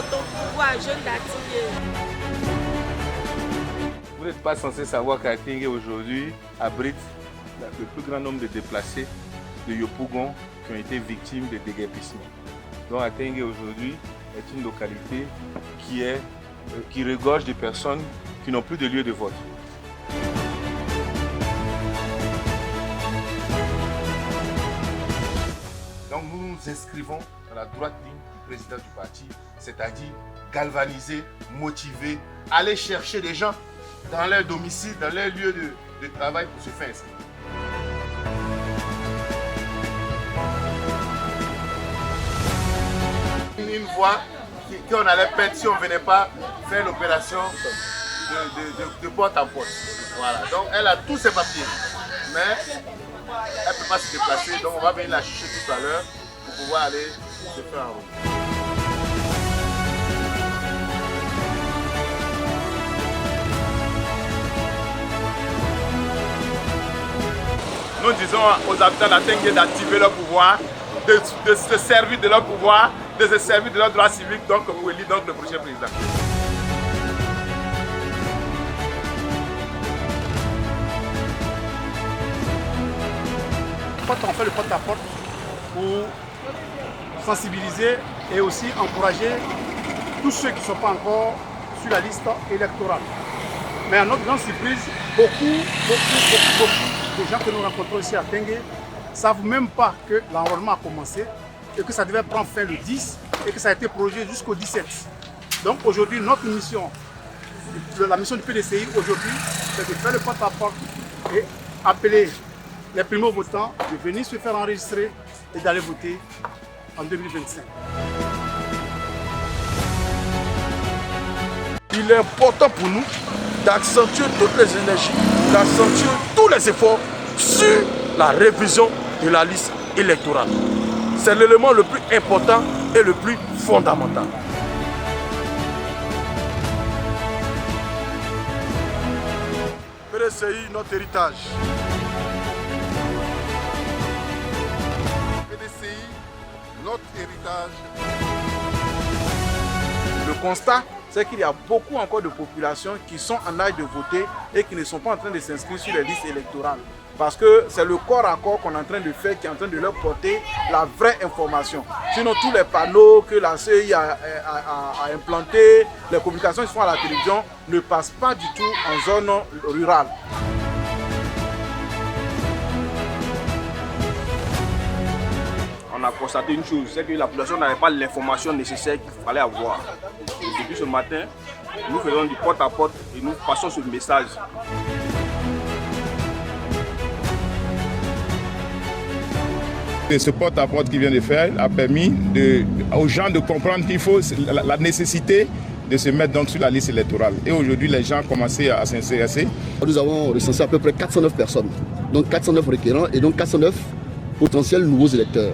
ton pouvoir, jeune d'Atingué. Vous n'êtes pas censé savoir qu'Atingué aujourd'hui abrite le plus grand nombre de déplacés de Yopougon qui ont été victimes de déguerpissement. Donc Atingué aujourd'hui est une localité qui regorge de personnes qui n'ont plus de lieu de vote. Donc nous nous inscrivons dans la droite ligne du président du parti, c'est-à-dire galvaniser, motiver, aller chercher des gens dans leur domicile, dans leur lieu de travail pour se faire inscrire. Une voix qu'on allait perdre si on ne venait pas faire l'opération de porte en porte. Voilà. Donc elle a tous ses papiers, mais elle ne peut pas se déplacer, donc on va venir la chercher tout à l'heure pour pouvoir aller se faire en route. Nous disons aux habitants d'Atingué d'activer leur pouvoir, de se servir de leur pouvoir, de se servir de leurs droits civiques donc, pour élire donc, le prochain président. Quand on fait le porte-à-porte pour sensibiliser et aussi encourager tous ceux qui ne sont pas encore sur la liste électorale. Mais à notre grande surprise, beaucoup de gens que nous rencontrons ici à Tingué ne savent même pas que l'enrôlement a commencé et que ça devait prendre fin le 10 et que ça a été prolongé jusqu'au 17. Donc aujourd'hui, notre mission, la mission du PDCI aujourd'hui, c'est de faire le porte-à-porte et appeler les primo-votants de venir se faire enregistrer et d'aller voter en 2025. Il est important pour nous d'accentuer toutes les énergies, d'accentuer tous les efforts sur la révision de la liste électorale. C'est l'élément le plus important et le plus fondamental. PDCI, notre héritage. PDCI, notre héritage. Le constat, c'est qu'il y a beaucoup encore de populations qui sont en âge de voter et qui ne sont pas en train de s'inscrire sur les listes électorales. Parce que c'est le corps à corps qu'on est en train de faire qui est en train de leur porter la vraie information. Sinon, tous les panneaux que la CEI a implantés, les communications qui se font à la télévision ne passent pas du tout en zone rurale. On a constaté une chose, c'est que la population n'avait pas l'information nécessaire qu'il fallait avoir. Et depuis ce matin, nous faisons du porte-à-porte et nous passons ce message. Et ce porte-à-porte qu'il vient de faire a permis aux gens de comprendre qu'il faut la nécessité de se mettre donc sur la liste électorale. Et aujourd'hui, les gens ont commencé à s'intéresser. Nous avons recensé à peu près 409 personnes, donc 409 requérants et donc 409 potentiels nouveaux électeurs.